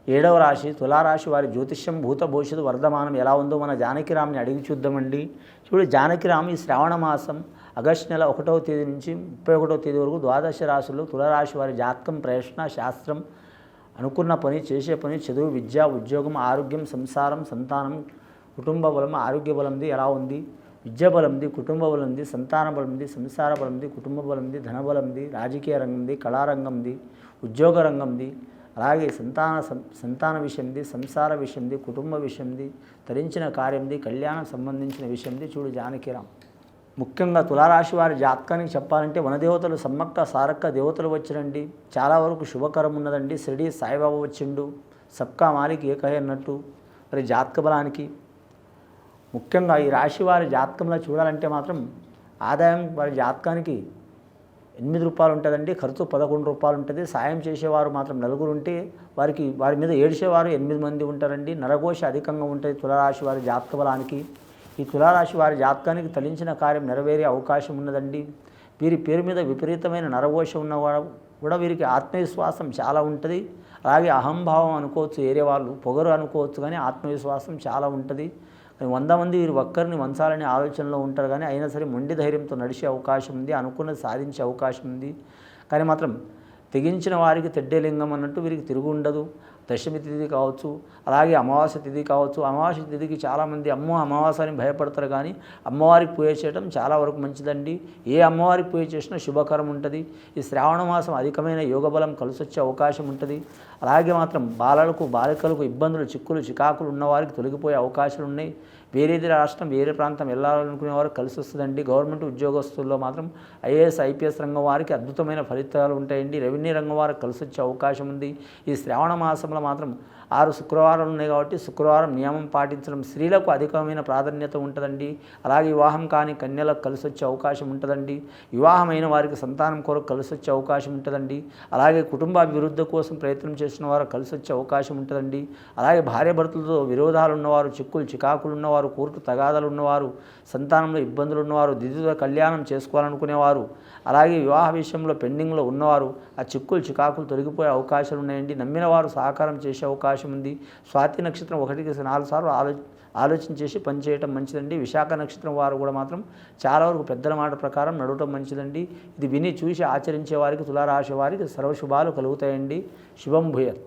ఏడవ రాశి తులారాశి వారి జ్యోతిష్యం భూత భవిష్యత్తు వర్ధమానం ఎలా ఉందో మన జానకిరామ్ని అడిగి చూద్దామండి. చూడు, జానకిరామ్ ఈ శ్రావణ మాసం ఆగస్టు నెల 1వ తేదీ నుంచి 31వ తేదీ వరకు ద్వాదశ రాశులు తులారాశి వారి జాతకం, ప్రయత్న, శాస్త్రం, అనుకున్న పని, చేసే పని, చదువు, విద్య, ఉద్యోగం, ఆరోగ్యం, సంసారం, సంతానం, కుటుంబ బలం, ఆరోగ్య బలంది ఎలా ఉంది, విద్య బలంది, కుటుంబ బలంది, సంతాన బలంది, సంసార బలంది, కుటుంబ బలంది, ధన బలంది, రాజకీయ రంగంది, కళారంగంది, ఉద్యోగ రంగంది, అలాగే సంతాన విషయంది, సంసార విషయంది, కుటుంబ విషయంది, తరించిన కార్యంది, కళ్యాణం సంబంధించిన విషయంది. చూడు జానకిరామ్, ముఖ్యంగా తులారాశి వారి జాతకానికి చెప్పాలంటే వనదేవతలు సమ్మక్క సారక్క దేవతలు వచ్చినండి. చాలా వరకు శుభకరం ఉన్నదండి. షిరిడి సాయిబాబా వచ్చిండు, సబ్కా మాలిక్ ఏకహే అన్నట్టు. మరి జాతక బలానికి ముఖ్యంగా ఈ రాశి వారి జాతకంలో చూడాలంటే మాత్రం ఆదాయం వారి జాతకానికి 8 రూపాయలు ఉంటుందండి, ఖర్చు 11 రూపాయలు ఉంటుంది. సాయం చేసేవారు మాత్రం 4 ఉంటే వారి మీద ఏడ్చేవారు 8 మంది ఉంటారండి. నరఘోష అధికంగా ఉంటుంది తులారాశి వారి జాతక బలానికి. ఈ తులారాశి వారి జాతకానికి తలించిన కార్యం నెరవేరే అవకాశం ఉన్నదండి. వీరి పేరు మీద విపరీతమైన నరఘోష ఉన్నవాడు కూడా వీరికి ఆత్మవిశ్వాసం చాలా ఉంటుంది. అలాగే అహంభావం అనుకోవచ్చు, ఏరే వాళ్ళు పొగరు అనుకోవచ్చు, కానీ ఆత్మవిశ్వాసం చాలా ఉంటుంది. 100 మంది వీరు ఒక్కరిని వంచాలనే ఆలోచనలో ఉంటారు, కానీ అయినా సరే మొండి ధైర్యంతో నడిచే అవకాశం ఉంది, అనుకున్నది సాధించే అవకాశం ఉంది. కానీ మాత్రం తెగించిన వారికి తెడ్డేలింగం అన్నట్టు వీరికి తిరుగు ఉండదు. దశమి తిథి కావచ్చు, అలాగే అమావాస్య తిథి కావచ్చు. అమావాస్య తిథికి చాలామంది అమావాస్యని భయపడతారు, కానీ అమ్మవారికి పూజ చేయడం చాలా వరకు మంచిదండి. ఏ అమ్మవారికి పూజ చేసినా శుభకరం ఉంటుంది. ఈ శ్రావణ మాసం అధికమైన యోగబలం కలిసొచ్చే అవకాశం ఉంటుంది. అలాగే మాత్రం బాలికలకు ఇబ్బందులు, చిక్కులు, చికాకులు ఉన్నవారికి తొలగిపోయే అవకాశాలు ఉన్నాయి. వేరే రాష్ట్రం, వేరే ప్రాంతం వెళ్ళాలనుకునే వారికి కలిసి వస్తుందండి. గవర్నమెంట్ ఉద్యోగస్తుల్లో మాత్రం ఐఏఎస్, ఐపీఎస్ రంగం వారికి అద్భుతమైన ఫలితాలు ఉంటాయండి. రెవెన్యూ రంగం వారికి కలిసి వచ్చే అవకాశం ఉంది. ఈ శ్రావణ మాసంలో మాత్రం 6 శుక్రవారాలు ఉన్నాయి కాబట్టి శుక్రవారం నియమం పాటించడం స్త్రీలకు అధికమైన ప్రాధాన్యత ఉంటుందండి. అలాగే వివాహం కాని కన్యలకు కలిసి వచ్చే అవకాశం ఉంటుందండి. వివాహమైన వారికి సంతానం కొరకు కలిసి వచ్చే అవకాశం ఉంటుందండి. అలాగే కుటుంబ అభివృద్ధి కోసం ప్రయత్నం చేసిన వారు కలిసి వచ్చే అవకాశం ఉంటుందండి. అలాగే భార్యాభర్తలతో విరోధాలు ఉన్నవారు, చిక్కులు చికాకులు ఉన్నవారు, కోర్టు తగాదాలు ఉన్నవారు, సంతానంలో ఇబ్బందులు ఉన్నవారు, ద్వితీయ కళ్యాణం చేసుకోవాలనుకునేవారు, అలాగే వివాహ విషయంలో పెండింగ్లో ఉన్నవారు ఆ చిక్కులు చికాకులు తొలగిపోయే అవకాశాలు ఉన్నాయండి. నమ్మిన వారు సహకారం చేసే అవకాశం ఉంది. స్వాతి నక్షత్రం 1కి 4 సార్లు ఆలోచన చేసి పనిచేయటం మంచిదండి. విశాఖ నక్షత్రం వారు కూడా మాత్రం చాలా వరకు పెద్దల మాట ప్రకారం నడవటం మంచిదండి. ఇది విని చూసి ఆచరించే వారికి తులారాశి వారికి సర్వశుభాలు కలుగుతాయండి. శుభం భూయత్.